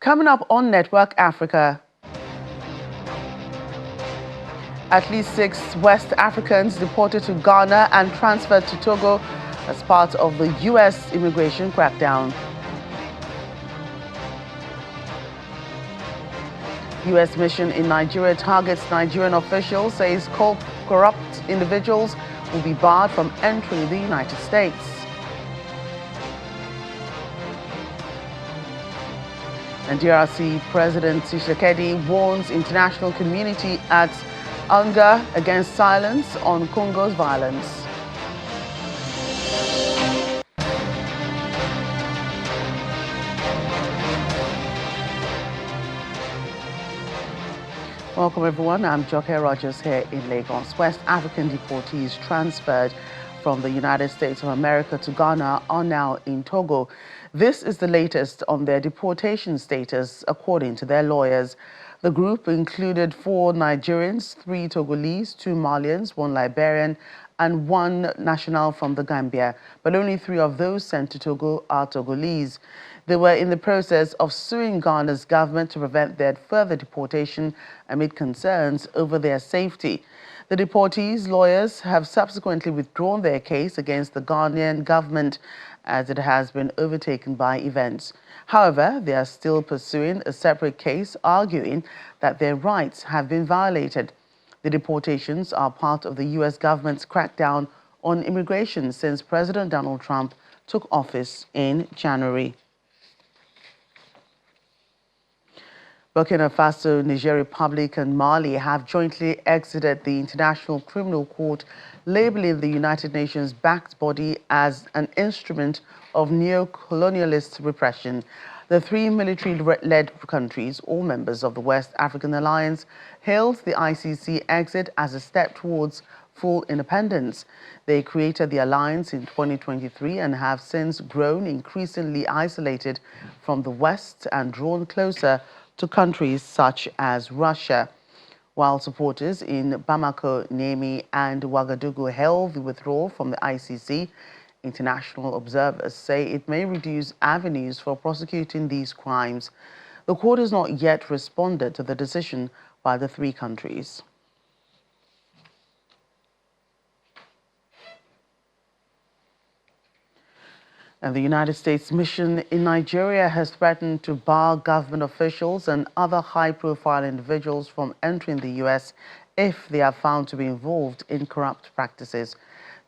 Coming up on Network Africa, at least 6 West Africans deported to Ghana and transferred to Togo as part of the U.S. immigration crackdown. U.S. mission in Nigeria targets Nigerian officials, says corrupt individuals will be barred from entering the United States. And DRC President Tshisekedi warns international community at UNGA against silence on Congo's violence. Welcome everyone, I'm Joke Rogers here in Lagos. West African deportees transferred from the United States of America to Ghana are now in Togo. This is the latest on their deportation status, according to their lawyers. The group included 4 Nigerians, 3 Togolese, 2 Malians, 1 Liberian, and 1 national from the Gambia. But only 3 of those sent to Togo are Togolese. They were in the process of suing Ghana's government to prevent their further deportation amid concerns over their safety. The deportees' lawyers have subsequently withdrawn their case against the Ghanaian government as it has been overtaken by events. However, they are still pursuing a separate case, arguing that their rights have been violated. The deportations are part of the U.S. government's crackdown on immigration since President Donald Trump took office in January. Burkina Faso, Niger Republic and Mali have jointly exited the International Criminal Court, labeling the United Nations-backed body as an instrument of neo-colonialist repression. The 3 military-led countries, all members of the West African Alliance, hailed the ICC exit as a step towards full independence. They created the alliance in 2023 and have since grown increasingly isolated from the West and drawn closer to countries such as Russia. While supporters in Bamako, Niamey and Ouagadougou hailed the withdrawal from the ICC, international observers say it may reduce avenues for prosecuting these crimes. The court has not yet responded to the decision by the 3 countries. And the United States mission in Nigeria has threatened to bar government officials and other high-profile individuals from entering the U.S. if they are found to be involved in corrupt practices.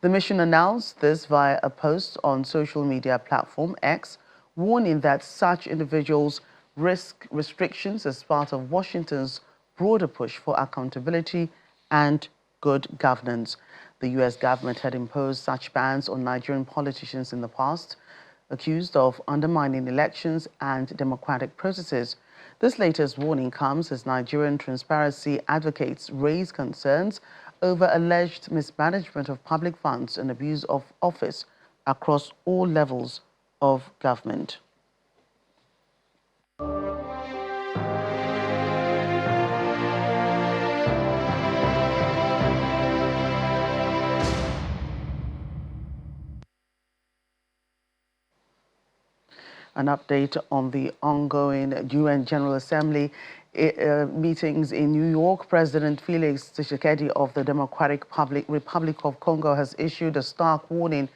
The mission announced this via a post on social media platform X, warning that such individuals risk restrictions as part of Washington's broader push for accountability and good governance. The U.S. government had imposed such bans on Nigerian politicians in the past, accused of undermining elections and democratic processes. This latest warning comes as Nigerian transparency advocates raise concerns over alleged mismanagement of public funds and abuse of office across all levels of government. An update on the ongoing UN General Assembly meetings in New York. President Felix Tshisekedi of the Democratic Republic of Congo has issued a stark warning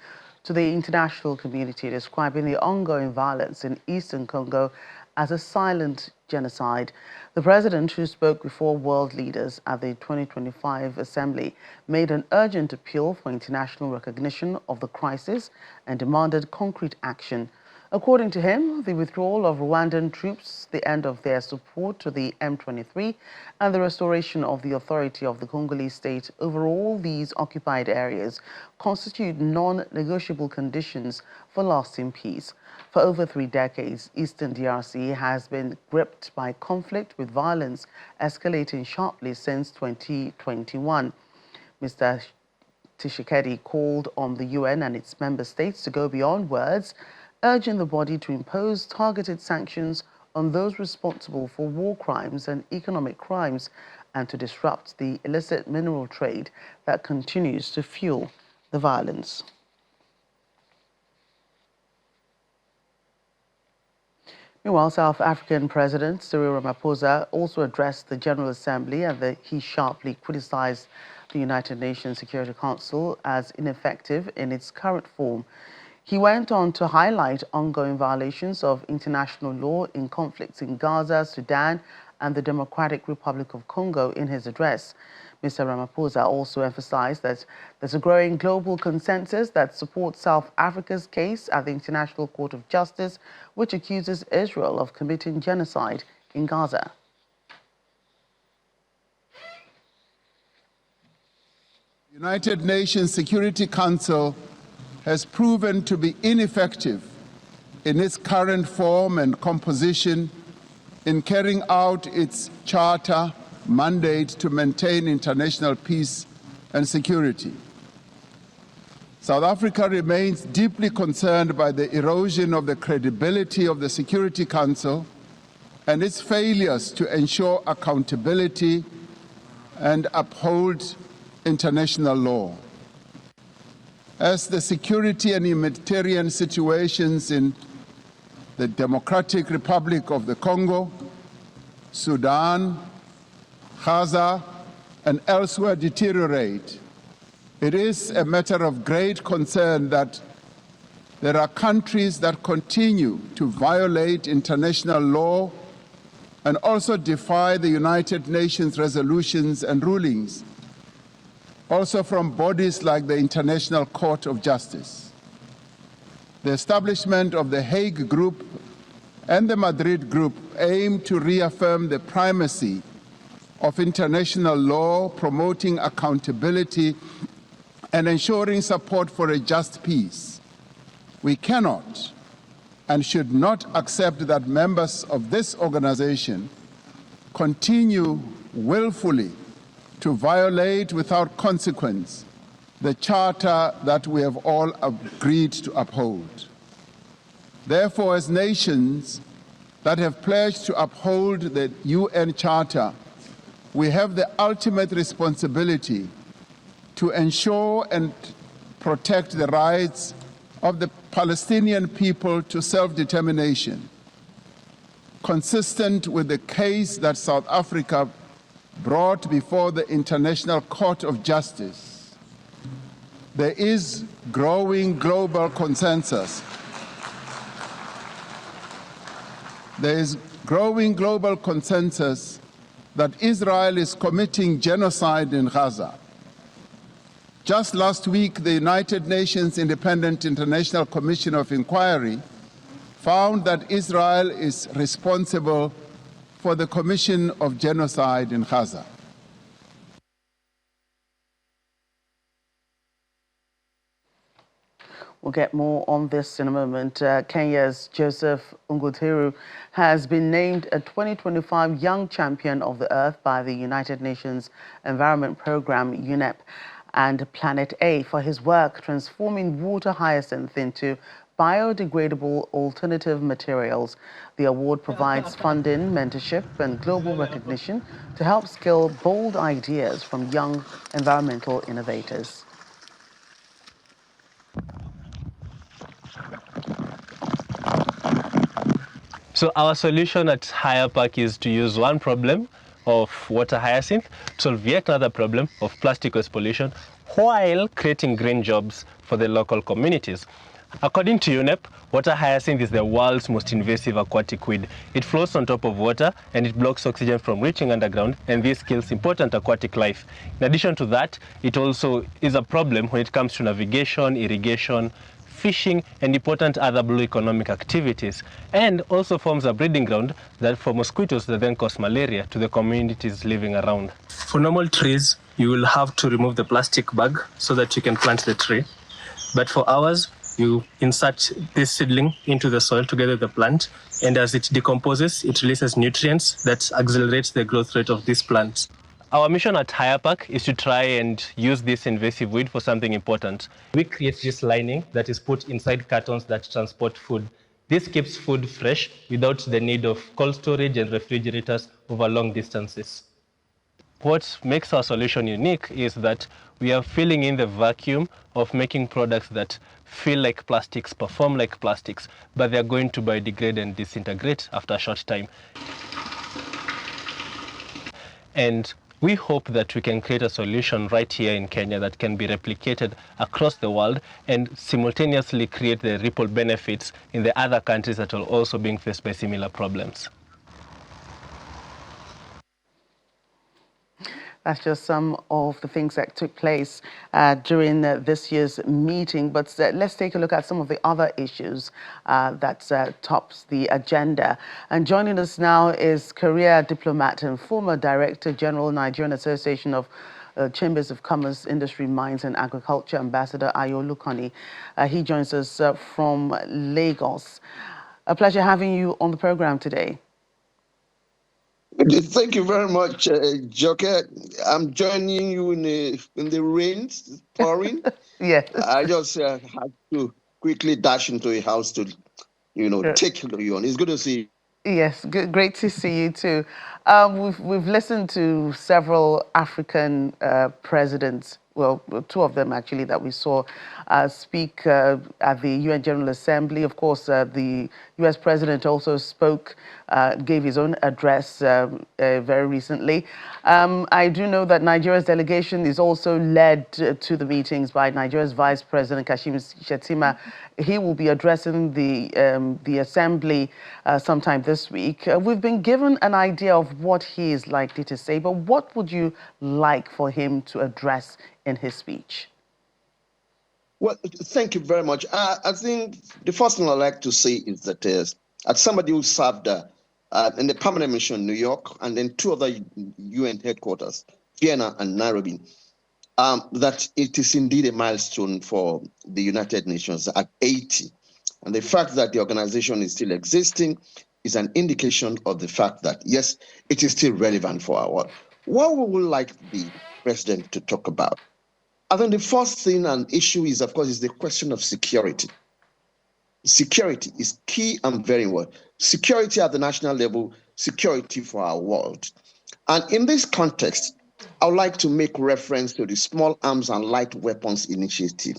to the international community, describing the ongoing violence in eastern Congo as a silent genocide. The president, who spoke before world leaders at the 2025 Assembly, made an urgent appeal for international recognition of the crisis and demanded concrete action. According to him, the withdrawal of Rwandan troops, the end of their support to the M23, and the restoration of the authority of the Congolese state over all these occupied areas constitute non-negotiable conditions for lasting peace. For over 3 decades, Eastern DRC has been gripped by conflict, with violence escalating sharply since 2021. Mr. Tshisekedi called on the UN and its member states to go beyond words, urging the body to impose targeted sanctions on those responsible for war crimes and economic crimes and to disrupt the illicit mineral trade that continues to fuel the violence. Meanwhile, South African President Cyril Ramaphosa also addressed the General Assembly and he sharply criticized the United Nations Security Council as ineffective in its current form. He went on to highlight ongoing violations of international law in conflicts in Gaza, Sudan, and the Democratic Republic of Congo in his address. Mr. Ramaphosa also emphasized that there's a growing global consensus that supports South Africa's case at the International Court of Justice, which accuses Israel of committing genocide in Gaza. The United Nations Security Council has proven to be ineffective in its current form and composition in carrying out its charter mandate to maintain international peace and security. South Africa remains deeply concerned by the erosion of the credibility of the Security Council and its failures to ensure accountability and uphold international law. As the security and humanitarian situations in the Democratic Republic of the Congo, Sudan, Gaza, and elsewhere deteriorate, it is a matter of great concern that there are countries that continue to violate international law and also defy the United Nations resolutions and rulings, also from bodies like the International Court of Justice. The establishment of the Hague Group and the Madrid Group aim to reaffirm the primacy of international law, promoting accountability and ensuring support for a just peace. We cannot and should not accept that members of this organization continue willfully to violate without consequence the charter that we have all agreed to uphold. Therefore, as nations that have pledged to uphold the UN Charter, we have the ultimate responsibility to ensure and protect the rights of the Palestinian people to self-determination, consistent with the case that South Africa brought before the International Court of Justice. There is growing global consensus. There is growing global consensus that Israel is committing genocide in Gaza. Just last week, the United Nations Independent International Commission of Inquiry found that Israel is responsible for the commission of genocide in Gaza. We'll get more on this in a moment. Kenya's Joseph Unguteru has been named a 2025 Young Champion of the Earth by the United Nations Environment Programme, UNEP, and Planet A for his work transforming water hyacinth into biodegradable alternative materials. The award provides funding, mentorship, and global recognition to help scale bold ideas from young environmental innovators. So our solution at Higher Park is to use one problem of water hyacinth to solve yet another problem of plastic waste pollution while creating green jobs for the local communities. According to UNEP, water hyacinth is the world's most invasive aquatic weed. It floats on top of water and it blocks oxygen from reaching underground, and this kills important aquatic life. In addition to that, it also is a problem when it comes to navigation, irrigation, fishing, and important other blue economic activities, and also forms a breeding ground that for mosquitoes that then cause malaria to the communities living around. For normal trees, you will have to remove the plastic bag so that you can plant the tree. But for ours, you insert this seedling into the soil together with the plant, and as it decomposes, it releases nutrients that accelerates the growth rate of this plant. Our mission at Higher Park is to try and use this invasive weed for something important. We create this lining that is put inside cartons that transport food. This keeps food fresh without the need of cold storage and refrigerators over long distances. what makes our solution unique is that we are filling in the vacuum of making products that feel like plastics, perform like plastics, but they're going to biodegrade and disintegrate after a short time. And we hope that we can create a solution right here in Kenya that can be replicated across the world and simultaneously create the ripple benefits in the other countries that are also being faced by similar problems. That's just some of the things that took place during this year's meeting. But let's take a look at some of the other issues that tops the agenda. And joining us now is career diplomat and former Director General, Nigerian Association of Chambers of Commerce, Industry, Mines and Agriculture, Ambassador Ayo Lukoni. He joins us from Lagos. A pleasure having you on the program today. Thank you very much, Joker. I'm joining you in the rain, pouring. Yes. I just had to quickly dash into a house to, take you on. It's good to see you. Yes, good, great to see you too. We've listened to several African presidents, well, two of them actually that we saw speak at the UN General Assembly. Of course, the US president also spoke, gave his own address very recently. I do know that Nigeria's delegation is also led to the meetings by Nigeria's Vice President Kashim Shettima. He will be addressing the assembly sometime this week. We've been given an idea of what he is likely to say, but what would you like for him to address in his speech? Well, thank you very much. I think the first thing I'd like to say is that as somebody who served in the permanent mission in New York and then two other UN headquarters, Vienna and Nairobi, that it is indeed a milestone for the United Nations at 80. And the fact that the organization is still existing is an indication of the fact that, yes, it is still relevant for our world. What we would like the president to talk about? I think the first thing and issue is, of course, is the question of security. Security is key and very important. Security at the national level, security for our world. And in this context, I would like to make reference to the Small Arms and Light Weapons Initiative,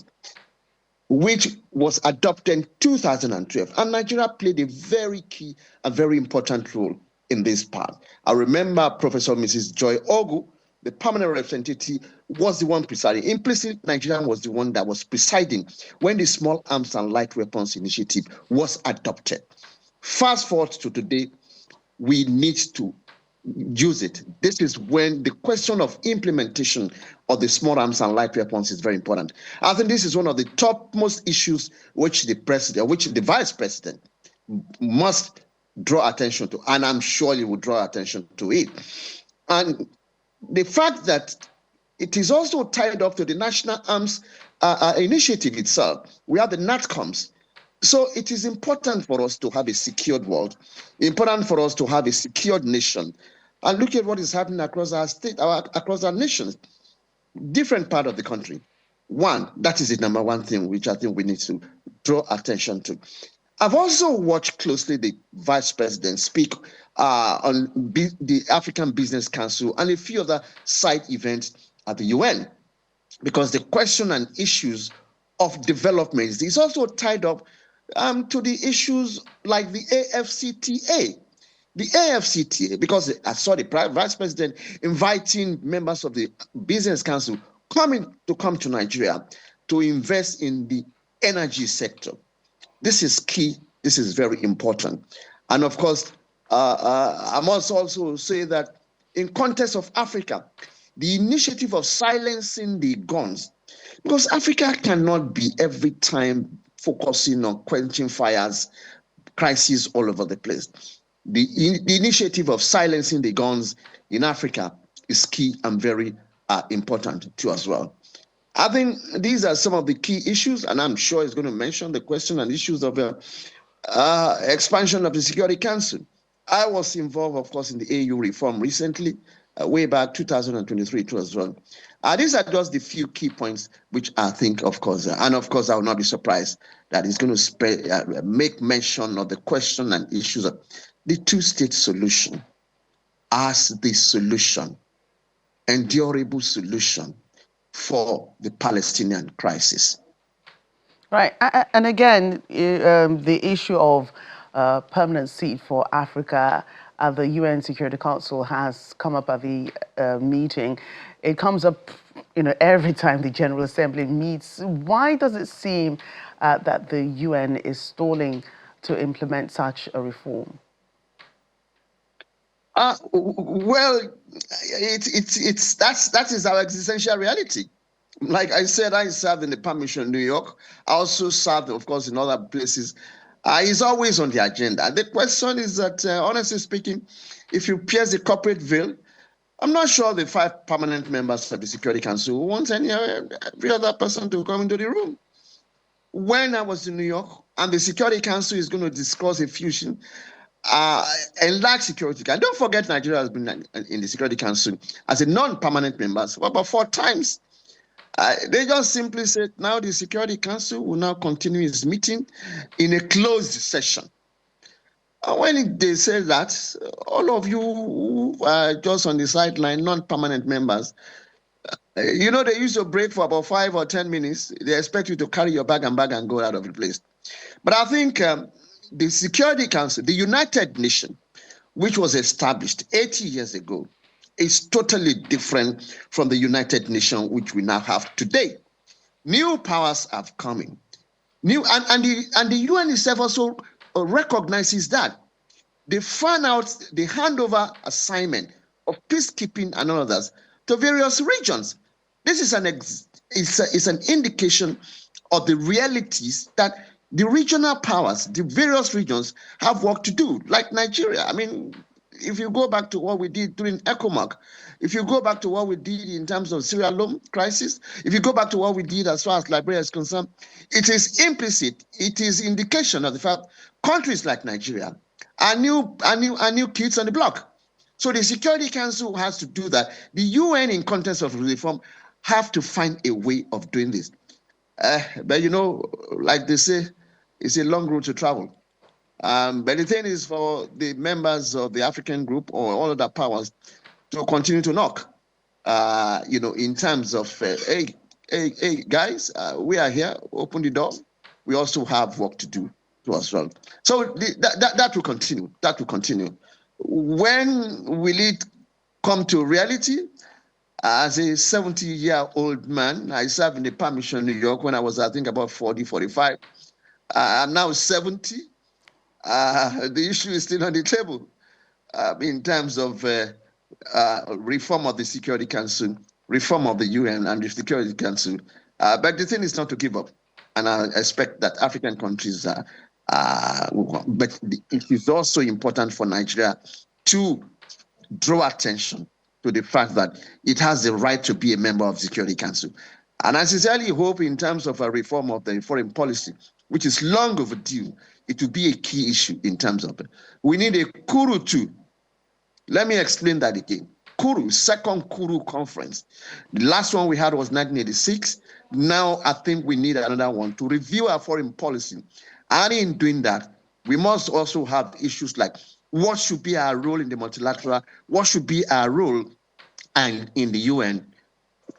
which was adopted in 2012. And Nigeria played a very key, a very important role in this part. I remember Professor Mrs. Joy Ogu, the permanent representative, was the one presiding. Implicitly, Nigeria was the one that was presiding when the Small Arms and Light Weapons Initiative was adopted. Fast forward to today, we need to use it. This is when the question of implementation of the small arms and light weapons is very important. I think this is one of the topmost issues which the president, which the vice president must draw attention to, and I'm sure he will draw attention to it. And the fact that it is also tied up to the National Arms Initiative itself. We have the NATCOMs. So it is important for us to have a secured world, important for us to have a secured nation. And look at what is happening across our state, across our nations, different part of the country. One, that is the number one thing which I think we need to draw attention to. I've also watched closely the vice president speak on the African Business Council and a few other side events at the UN, because the question and issues of development is also tied up to the issues like the AFCTA. The AFCTA, because I saw the vice president inviting members of the Business Council to come to Nigeria to invest in the energy sector. This is key. This is very important. And of course, I must also say that in context of Africa, the initiative of silencing the guns, because Africa cannot be every time focusing on quenching fires, crises all over the place. The initiative of silencing the guns in Africa is key and very important too as well. I think these are some of the key issues, and I'm sure he's going to mention the question and issues of expansion of the Security Council. I was involved, of course, in the AU reform recently, way back 2023 too as well. These are just the few key points which I think, of course, and of course, I will not be surprised that he's going to make mention of the question and issues of the two-state solution as the solution endurable solution for the Palestinian crisis. Right. And again, the issue of permanent seat for Africa at the UN Security Council has come up at the meeting. It comes up, every time the General Assembly meets. Why does it seem that the UN is stalling to implement such a reform? Well, that is our existential reality. Like I said, I served in the permission in New York. I also served, of course, in other places. It's always on the agenda. The question is that, honestly speaking, if you pierce the corporate veil, I'm not sure the 5 permanent members of the Security Council want every other person to come into the room. When I was in New York, and the Security Council is going to discuss a fusion, enlarged security. And don't forget, Nigeria has been in the Security Council as a non-permanent member for about 4 times. They just simply said, now the Security Council will now continue its meeting in a closed session. And when they say that, all of you who are just on the sideline, non-permanent members, they used to break for about 5 or 10 minutes. They expect you to carry your bag and go out of the place. But I think the Security Council, the United Nations, which was established 80 years ago, is totally different from the United Nations which we now have today. New powers have come in. And the UN itself also recognizes that. They found out the handover assignment of peacekeeping and others to various regions. This is an indication of the realities that the regional powers, the various regions, have work to do, like Nigeria. I mean, if you go back to what we did during ECOWAS, if you go back to what we did in terms of Sierra Leone crisis, if you go back to what we did as far as Liberia is concerned, it is implicit, it is indication of the fact countries like Nigeria are new kids on the block. So the Security Council has to do that. The UN, in context of reform, have to find a way of doing this. But like they say, it's a long road to travel. But the thing is for the members of the African group or all other powers to continue to knock, in terms of, hey, guys, we are here, open the door. We also have work to do to us. Well. So that will continue. That will continue. When will it come to reality? As a 70-year-old man, I served in the permission in New York when I was, I think, about 40, 45. I'm now 70. The issue is still on the table in terms of reform of the Security Council, reform of the UN and the Security Council. But the thing is not to give up. And I expect that African countries but it is also important for Nigeria to draw attention to the fact that it has the right to be a member of the Security Council. And I sincerely hope in terms of a reform of the foreign policy, which is long overdue, it will be a key issue in terms of it. We need a Kuru 2. Let me explain that again. Kuru, second Kuru conference. The last one we had was 1986. Now I think we need another one to review our foreign policy. And in doing that, we must also have issues like what should be our role in the multilateral, what should be our role and in the UN,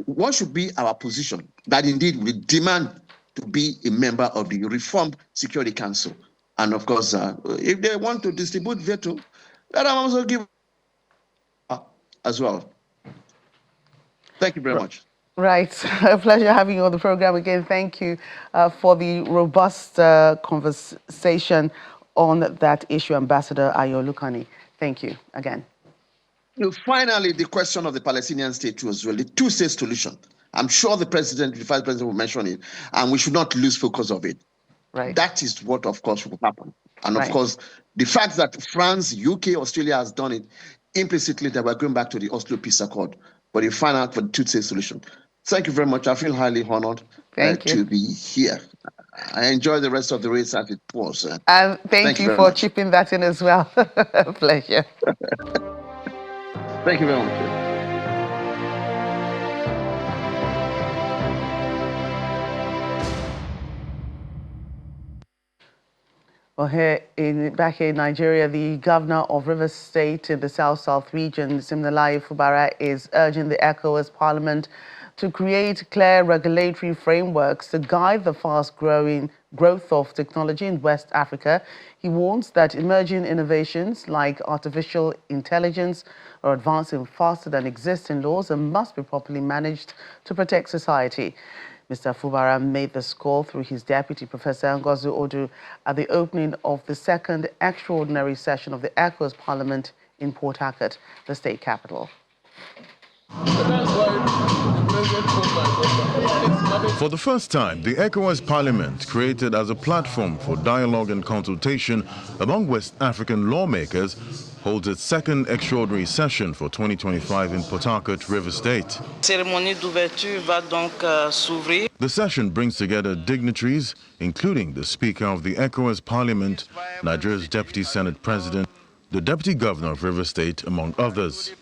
what should be our position that indeed we demand to be a member of the reformed Security Council. And of course, if they want to distribute veto, let them also give as well. Thank you very much. Right. A pleasure having you on the program again. Thank you for the robust conversation on that issue, Ambassador Ayo Lukani. Thank you again. Finally, the question of the Palestinian state was really two-state solution. I'm sure the vice president will mention it, and we should not lose focus of it. Right. That is what, of course, will happen. And right. Of course, the fact that France, UK, Australia has done it, implicitly that we're going back to the Oslo Peace Accord for the final, for the two-state solution. Thank you very much. I feel highly honored to be here. I enjoy the rest of the race as it was. And thank you for chipping that in as well. Pleasure. Thank you very much. Well, back here in Nigeria, the governor of Rivers State in the South-South region, Siminalayi Fubara, is urging the ECOWAS Parliament to create clear regulatory frameworks to guide the fast-growing growth of technology in West Africa. He warns that emerging innovations like artificial intelligence are advancing faster than existing laws and must be properly managed to protect society. Mr. Fubara made this call through his deputy, Professor Ngozi Odu, at the opening of the second extraordinary session of the ECOWAS Parliament in Port Harcourt, the state capital. For the first time, the ECOWAS Parliament, created as a platform for dialogue and consultation among West African lawmakers, holds its second extraordinary session for 2025 in Port Harcourt, Rivers State. The session brings together dignitaries, including the Speaker of the ECOWAS Parliament, Nigeria's Deputy Senate President, the Deputy Governor of Rivers State, among others.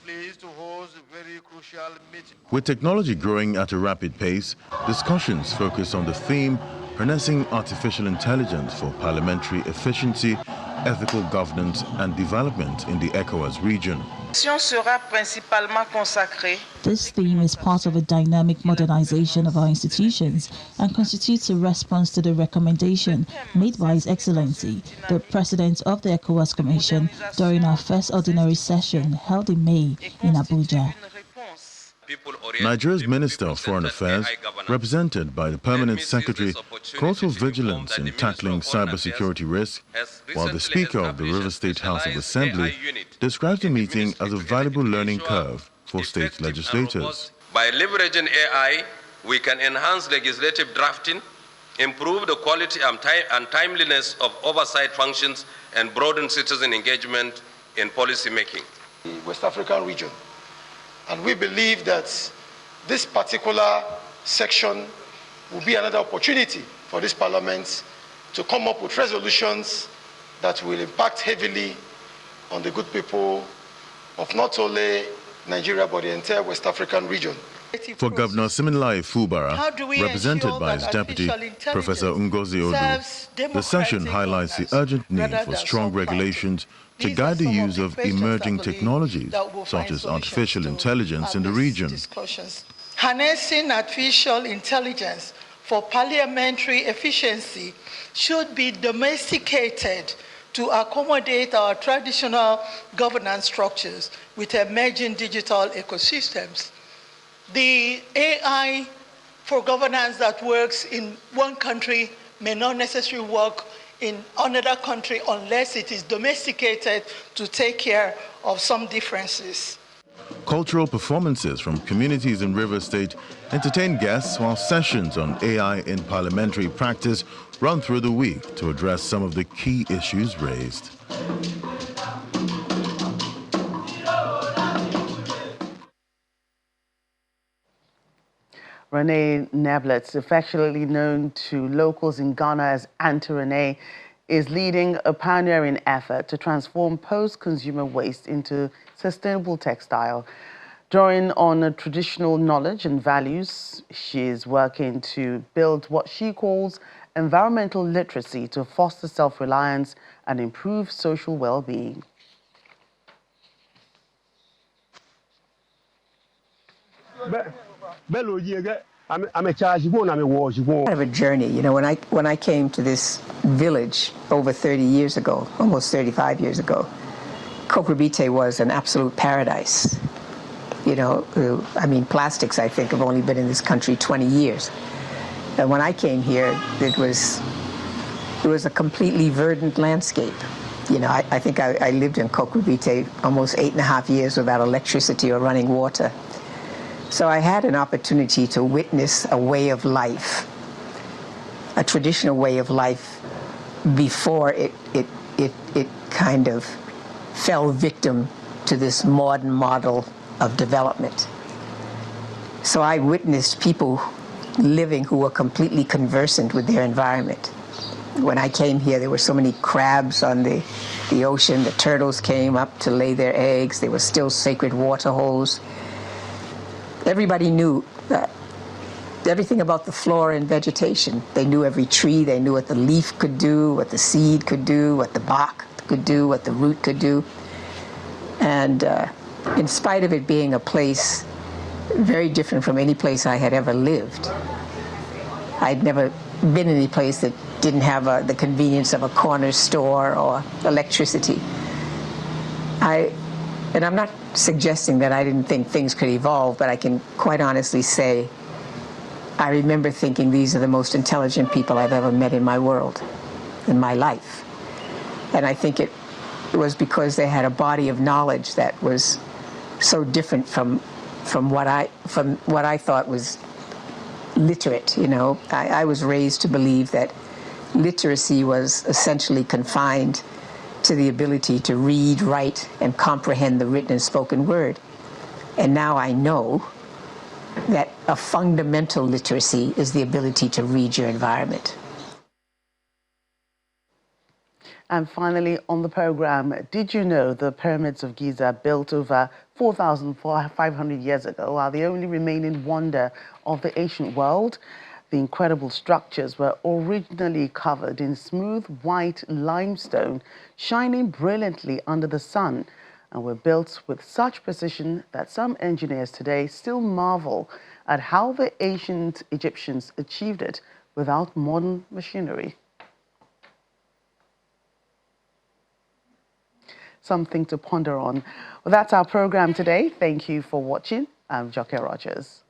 With technology growing at a rapid pace, discussions focus on the theme harnessing artificial intelligence for parliamentary efficiency, ethical governance and development in the ECOWAS region. This theme is part of a dynamic modernization of our institutions and constitutes a response to the recommendation made by His Excellency, the President of the ECOWAS Commission, during our first ordinary session held in May in Abuja. Nigeria's Minister of Foreign Affairs, represented by the Permanent Secretary, calls for vigilance in tackling cybersecurity risks, while the Speaker of the Rivers State House of Assembly describes the meeting as a valuable learning curve for state legislators. By leveraging AI, we can enhance legislative drafting, improve the quality and timeliness of oversight functions, and broaden citizen engagement in policy making. The West African region. And we believe that this particular section will be another opportunity for this Parliament to come up with resolutions that will impact heavily on the good people of not only Nigeria but the entire West African region. For Governor Siminalayi Fubara, represented by his deputy, Professor Ngozi Odu, the session highlights the urgent need for strong regulations to guide the use of emerging technologies, such as artificial intelligence in the region. Harnessing artificial intelligence for parliamentary efficiency should be domesticated to accommodate our traditional governance structures with emerging digital ecosystems. The AI for governance that works in one country may not necessarily work in another country unless it is domesticated to take care of some differences. Cultural performances from communities in Rivers State entertain guests, while sessions on AI in parliamentary practice run through the week to address some of the key issues raised. Renee Neblets, affectionately known to locals in Ghana as Auntie Renee, is leading a pioneering effort to transform post-consumer waste into sustainable textile. Drawing on traditional knowledge and values, she is working to build what she calls environmental literacy to foster self-reliance and improve social well-being. Kind of a journey, you know. When I came to this village over 30 years ago, almost 35 years ago, Kokrobite was an absolute paradise. You know, I mean, plastics, I think, have only been in this country 20 years. And when I came here, it was a completely verdant landscape. You know, I think I lived in Kokrobite almost 8.5 years without electricity or running water. So I had an opportunity to witness a way of life, a traditional way of life, before it kind of fell victim to this modern model of development. So I witnessed people living who were completely conversant with their environment. When I came here, there were so many crabs on the ocean. The turtles came up to lay their eggs. There were still sacred water holes. Everybody knew that everything about the flora and vegetation. They knew every tree, they knew what the leaf could do, what the seed could do, what the bark could do, what the root could do. And in spite of it being a place very different from any place I had ever lived, I'd never been in any place that didn't have the convenience of a corner store or electricity. And I'm not suggesting that I didn't think things could evolve, but I can quite honestly say I remember thinking these are the most intelligent people I've ever met in my world, in my life. And I think it was because they had a body of knowledge that was so different from what I thought was literate. You know, I was raised to believe that literacy was essentially confined to the ability to read, write, and comprehend the written and spoken word. And now I know that a fundamental literacy is the ability to read your environment. And finally, on the program, did you know the pyramids of Giza, built over 4,500 years ago, are the only remaining wonder of the ancient world? The incredible structures were originally covered in smooth white limestone, shining brilliantly under the sun, and were built with such precision that some engineers today still marvel at how the ancient Egyptians achieved it without modern machinery. Something to ponder on. Well, that's our program today. Thank you for watching. I'm Joke Rogers.